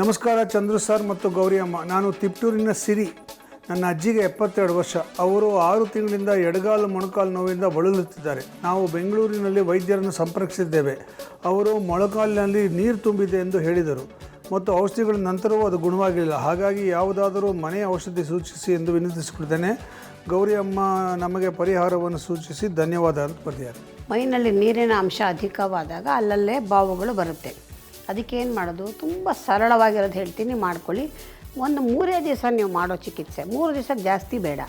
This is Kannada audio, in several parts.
ನಮಸ್ಕಾರ ಚಂದ್ರು ಸರ್ ಮತ್ತು ಗೌರಿ ಅಮ್ಮ. ನಾನು ತಿಪ್ಟೂರಿನ ಸಿರಿ. ನನ್ನ ಅಜ್ಜಿಗೆ 72 ವರ್ಷ. ಅವರು 6 ತಿಂಗಳಿಂದ ಎಡಗಾಲು ಮೊಣಕಾಲು ನೋವಿಂದ ಬಳಲುತ್ತಿದ್ದಾರೆ. ನಾವು ಬೆಂಗಳೂರಿನಲ್ಲಿ ವೈದ್ಯರನ್ನು ಸಂಪರ್ಕಿಸಿದ್ದೇವೆ. ಅವರು ಮೊಣಕಾಲಿನಲ್ಲಿ ನೀರು ತುಂಬಿದೆ ಎಂದು ಹೇಳಿದರು ಮತ್ತು ಔಷಧಿಗಳ ನಂತರವೂ ಅದು ಗುಣವಾಗಿಲ್ಲ. ಹಾಗಾಗಿ ಯಾವುದಾದರೂ ಮನೆಯ ಔಷಧಿ ಸೂಚಿಸಿ ಎಂದು ವಿನಂತಿಸಿಕೊಳ್ತೇನೆ. ಗೌರಿ ಅಮ್ಮ ನಮಗೆ ಪರಿಹಾರವನ್ನು ಸೂಚಿಸಿ ಧನ್ಯವಾದ ಅಂತ ಬರ್ತಿದ್ದಾರೆ. ಮೈನಲ್ಲಿ ನೀರಿನ ಅಂಶ ಅಧಿಕವಾದಾಗ ಅಲ್ಲಲ್ಲೇ ಬಾವುಗಳು ಬರುತ್ತೆ. ಅದಕ್ಕೆ ಏನು ಮಾಡೋದು, ತುಂಬ ಸರಳವಾಗಿರೋದು ಹೇಳ್ತೀನಿ, ಮಾಡ್ಕೊಳ್ಳಿ. ಒಂದು 3 ದಿವಸ ನೀವು ಮಾಡೋ ಚಿಕಿತ್ಸೆ, 3 ದಿವಸಕ್ಕೆ ಜಾಸ್ತಿ ಬೇಡ.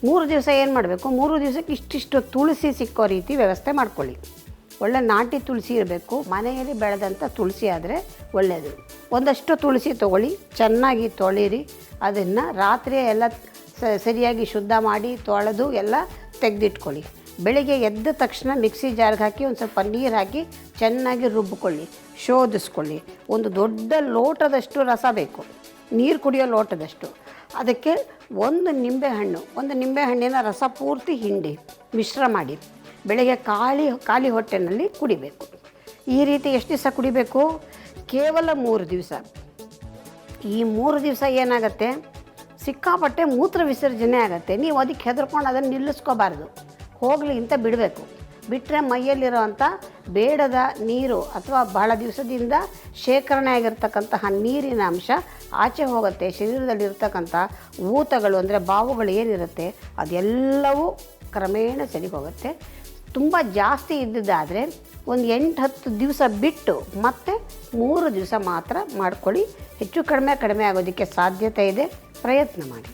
3 ದಿವಸ ಏನು ಮಾಡಬೇಕು, 3 ದಿವಸಕ್ಕೆ ಇಷ್ಟಿಷ್ಟು ತುಳಸಿ ಸಿಕ್ಕೋ ರೀತಿ ವ್ಯವಸ್ಥೆ ಮಾಡ್ಕೊಳ್ಳಿ. ಒಳ್ಳೆ ನಾಟಿ ತುಳಸಿ ಇರಬೇಕು. ಮನೆಯಲ್ಲಿ ಬೆಳೆದಂಥ ತುಳಸಿ ಆದರೆ ಒಳ್ಳೆಯದು. ಒಂದಷ್ಟು ತುಳಸಿ ತೊಗೊಳ್ಳಿ, ಚೆನ್ನಾಗಿ ತೊಳಿರಿ. ಅದನ್ನು ರಾತ್ರಿ ಎಲ್ಲ ಸರಿಯಾಗಿ ಶುದ್ಧ ಮಾಡಿ ತೊಳೆದು ಎಲ್ಲ ತೆಗೆದಿಟ್ಕೊಳ್ಳಿ. ಬೆಳಿಗ್ಗೆ ಎದ್ದ ತಕ್ಷಣ ಮಿಕ್ಸಿ ಜಾರ್ಗೆ ಹಾಕಿ ಒಂದು ಸ್ವಲ್ಪ ನೀರು ಹಾಕಿ ಚೆನ್ನಾಗಿ ರುಬ್ಬಿಕೊಳ್ಳಿ, ಶೋಧಿಸ್ಕೊಳ್ಳಿ. ಒಂದು ದೊಡ್ಡ ಲೋಟದಷ್ಟು ರಸ ಬೇಕು, ನೀರು ಕುಡಿಯೋ ಲೋಟದಷ್ಟು. ಅದಕ್ಕೆ ಒಂದು ನಿಂಬೆಹಣ್ಣಿನ ರಸ ಪೂರ್ತಿ ಹಿಂಡಿ ಮಿಶ್ರ ಮಾಡಿ ಬೆಳಗ್ಗೆ ಖಾಲಿ ಹೊಟ್ಟೆನಲ್ಲಿ ಕುಡಿಬೇಕು. ಈ ರೀತಿ ಎಷ್ಟು ದಿವಸ ಕುಡಿಬೇಕು? ಕೇವಲ 3 ದಿವಸ. ಈ 3 ದಿವಸ ಏನಾಗುತ್ತೆ, ಸಿಕ್ಕಾಪಟ್ಟೆ ಮೂತ್ರ ವಿಸರ್ಜನೆ ಆಗುತ್ತೆ. ನೀವು ಅದಕ್ಕೆ ಹೆದರ್ಕೊಂಡು ಅದನ್ನು ನಿಲ್ಲಿಸ್ಕೋಬಾರ್ದು, ಹೋಗಲಿ ಅಂತ ಬಿಡಬೇಕು. ಬಿಟ್ಟರೆ ಮೈಯಲ್ಲಿರೋವಂಥ ಬೇಡದ ನೀರು ಅಥವಾ ಬಹಳ ದಿವಸದಿಂದ ಶೇಖರಣೆ ಆಗಿರ್ತಕ್ಕಂತಹ ನೀರಿನ ಅಂಶ ಆಚೆ ಹೋಗುತ್ತೆ. ಶರೀರದಲ್ಲಿರ್ತಕ್ಕಂಥ ಊತಗಳು ಅಂದರೆ ಬಾವುಗಳು ಏನಿರುತ್ತೆ ಅದೆಲ್ಲವೂ ಕ್ರಮೇಣ ಸರಿ ಹೋಗುತ್ತೆ. ತುಂಬ ಜಾಸ್ತಿ ಇದ್ದಿದ್ದಾದರೆ ಒಂದು 8-10 ದಿವಸ ಬಿಟ್ಟು ಮತ್ತೆ 3 ದಿವಸ ಮಾತ್ರ ಮಾಡ್ಕೊಳ್ಳಿ. ಹೆಚ್ಚು ಕಡಿಮೆ ಆಗೋದಕ್ಕೆ ಸಾಧ್ಯತೆ ಇದೆ. ಪ್ರಯತ್ನ ಮಾಡಿ.